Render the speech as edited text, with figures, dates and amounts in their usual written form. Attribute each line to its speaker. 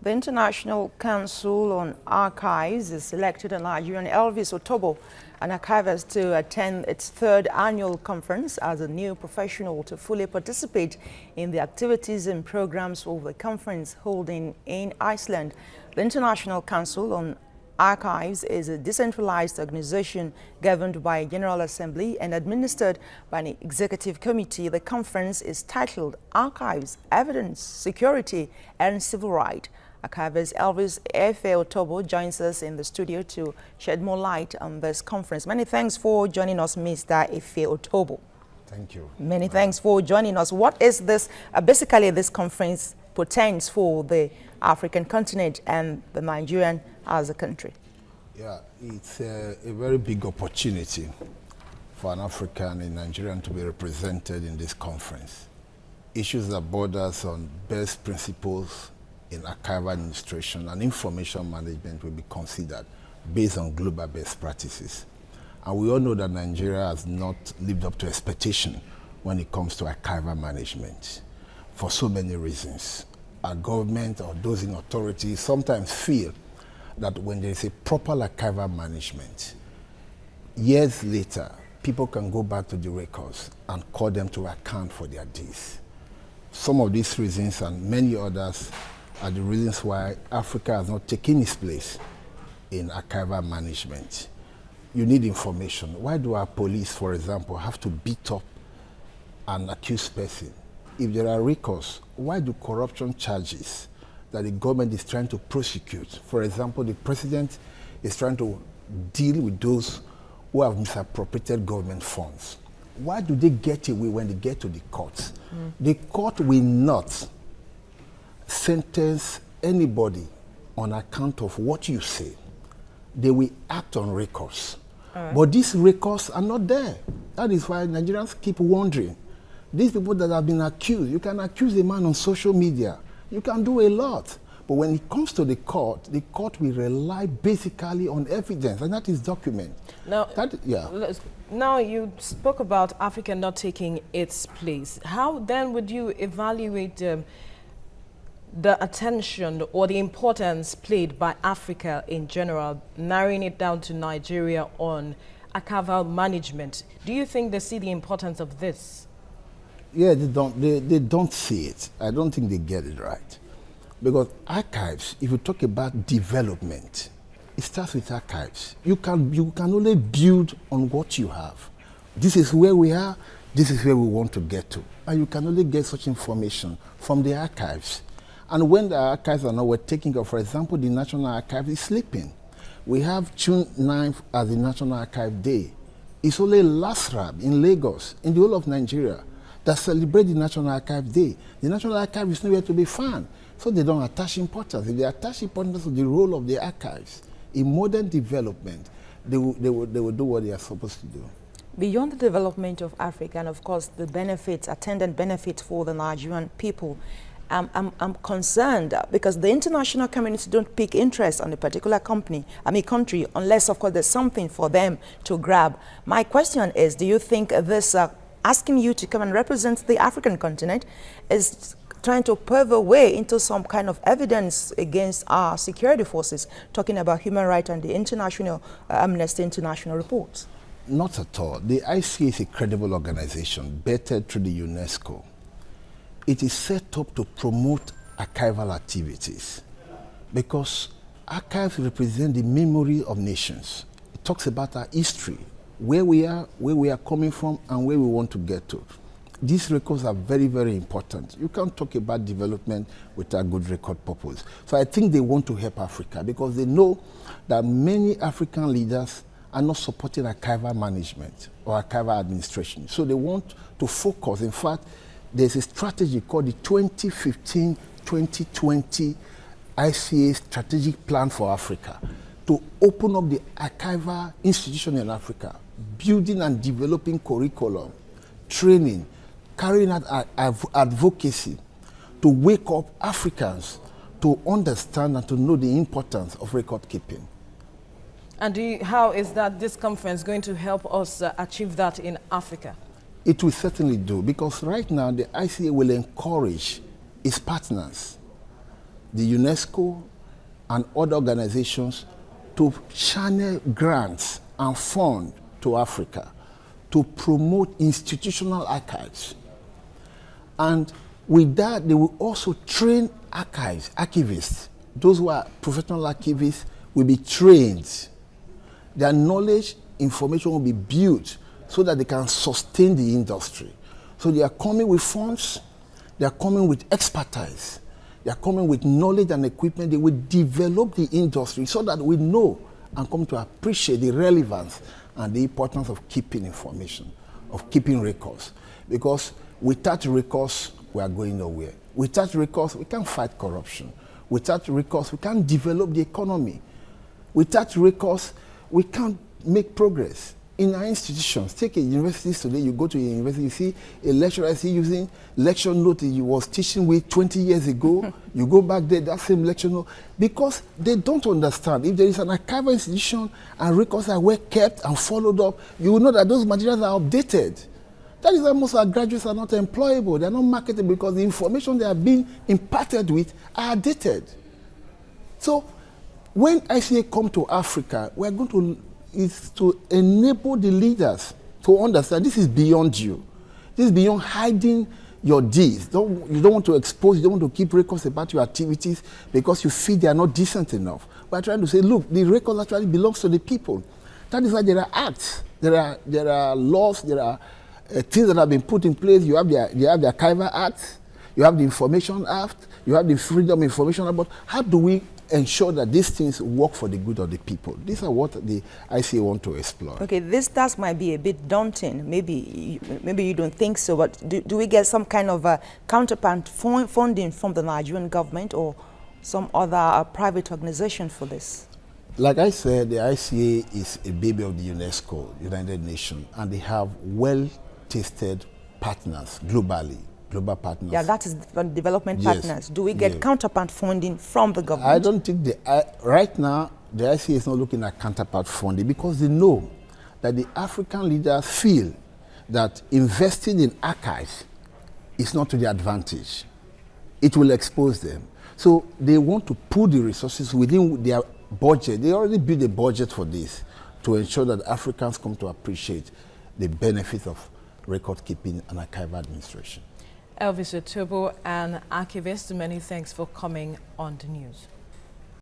Speaker 1: The International Council on Archives has selected a Nigerian Elvis Otobo, an archivist, to attend its third annual conference as a new professional to fully participate in the activities and programs of the conference holding in Iceland. The International Council on Archives is a decentralized organization governed by a General Assembly and administered by an executive committee. The conference is titled Archives, Evidence, Security and Civil Rights. Archivist Elvis Otobo joins us in the studio to shed more light on this conference. Many thanks for joining us, Mr. Otobo.
Speaker 2: Thank you.
Speaker 1: Many thanks for joining us. What is this? Basically, this conference portends for the African continent and the Nigerian as a country.
Speaker 2: Yeah, it's a very big opportunity for an African and Nigerian to be represented in this conference. Issues that borders on best principles in archival administration and information management will be considered based on global best practices. And we all know that Nigeria has not lived up to expectation when it comes to archival management for so many reasons. Our government or those in authority sometimes feel that when there is a proper archival management, years later, people can go back to the records and call them to account for their deeds. Some of these reasons and many others are the reasons why Africa has not taken its place in archival management. You need information. Why do our police, for example, have to beat up an accused person? If there are records, why do corruption charges that the government is trying to prosecute? For example, the president is trying to deal with those who have misappropriated government funds. Why do they get away when they get to the courts? The court will not sentence anybody on account of what you say. They will act on records. But these records are not there. That is why Nigerians keep wondering. These people that have been accused, you can accuse a man on social media. You can do a lot. But when it comes to the court will rely basically on evidence, and that is document.
Speaker 3: Now, now you spoke about Africa not taking its place. How then would you evaluate the attention or the importance played by Africa in general, narrowing it down to Nigeria on archival management? Do you think they see the importance of this?
Speaker 2: Yeah, they don't see it. I don't think they get it right. Because archives, if you talk about development, it starts with archives. You can only build on what you have. This is where we are, this is where we want to get to. And you can only get such information from the archives. And when the archives are not worth taking of, for example, the National Archive is sleeping. We have June 9th as the National Archive Day. It's only LASRAB in Lagos, in the whole of Nigeria, that celebrate the National Archive Day. The National Archive is nowhere to be found, so they don't attach importance. If they attach importance to the role of the archives in modern development, they will do what they are supposed to do.
Speaker 1: Beyond the development of Africa and, of course, the benefits, attendant benefits for the Nigerian people, I'm concerned because the international community don't pick interest on a particular country unless, of course, there's something for them to grab. My question is, do you think this asking you to come and represent the African continent is trying to pave a way into some kind of evidence against our security forces, talking about human rights and the international Amnesty International reports?
Speaker 2: Not at all. The ICA is a credible organization, vetted through the UNESCO. It is set up to promote archival activities because archives represent the memory of nations. It talks about our history, where we are coming from, and where we want to get to. These records are very, very important. You can't talk about development without good record purpose. So I think they want to help Africa because they know that many African leaders are not supporting archival management or archival administration. So they want to focus. In fact, there's a strategy called the 2015-2020 ICA Strategic Plan for Africa to open up the archival institution in Africa, building and developing curriculum, training, carrying out advocacy to wake up Africans to understand and to know the importance of record keeping.
Speaker 3: And how is this conference going to help us achieve that in Africa?
Speaker 2: It will certainly do, because right now the ICA will encourage its partners, the UNESCO, and other organizations to channel grants and funds to Africa to promote institutional archives. And with that, they will also train archivists. Those who are professional archivists will be trained. Their knowledge, information will be built so that they can sustain the industry. So they are coming with funds, they are coming with expertise, they are coming with knowledge and equipment. They will develop the industry so that we know and come to appreciate the relevance and the importance of keeping information, of keeping records. Because without records, we are going nowhere. Without records, we can't fight corruption. Without records, we can't develop the economy. Without records, we can't make progress. In our institutions, take a university today, you go to a university, you see a lecturer using lecture note that he was teaching with 20 years ago. You go back there, that same lecture note, because they don't understand. If there is an archival institution and records are well kept and followed up, you will know that those materials are updated. That is why most of our graduates are not employable. They are not marketable because the information they are being imparted with are dated. So when ICA come to Africa, we are going to enable the leaders to understand this is beyond you. This is beyond hiding your deeds. You don't want to expose, you don't want to keep records about your activities because you feel they are not decent enough. We are trying to say, look, the record actually belongs to the people. That is why there are acts, there are laws, there are things that have been put in place. You have the Archival Act, you have the Information Act, you have the Freedom of Information Act. But how do we ensure that these things work for the good of the people? These are what the ICA want to explore.
Speaker 1: Okay, this task might be a bit daunting. Maybe you don't think so, but do we get some kind of counterpart funding from the Nigerian government or some other private organization for this?
Speaker 2: Like I said, the ICA is a baby of the UNESCO, United Nations, and they have well-tested partners globally. Global partners.
Speaker 1: Yeah, that is development partners. Do we get counterpart funding from the government?
Speaker 2: I don't think right now the ICA is not looking at counterpart funding because they know that the African leaders feel that investing in archives is not to their advantage. It will expose them. So they want to put the resources within their budget. They already built a budget for this to ensure that Africans come to appreciate the benefits of record keeping and archival administration.
Speaker 3: Elvis Otobo, an archivist, many thanks for coming on the news.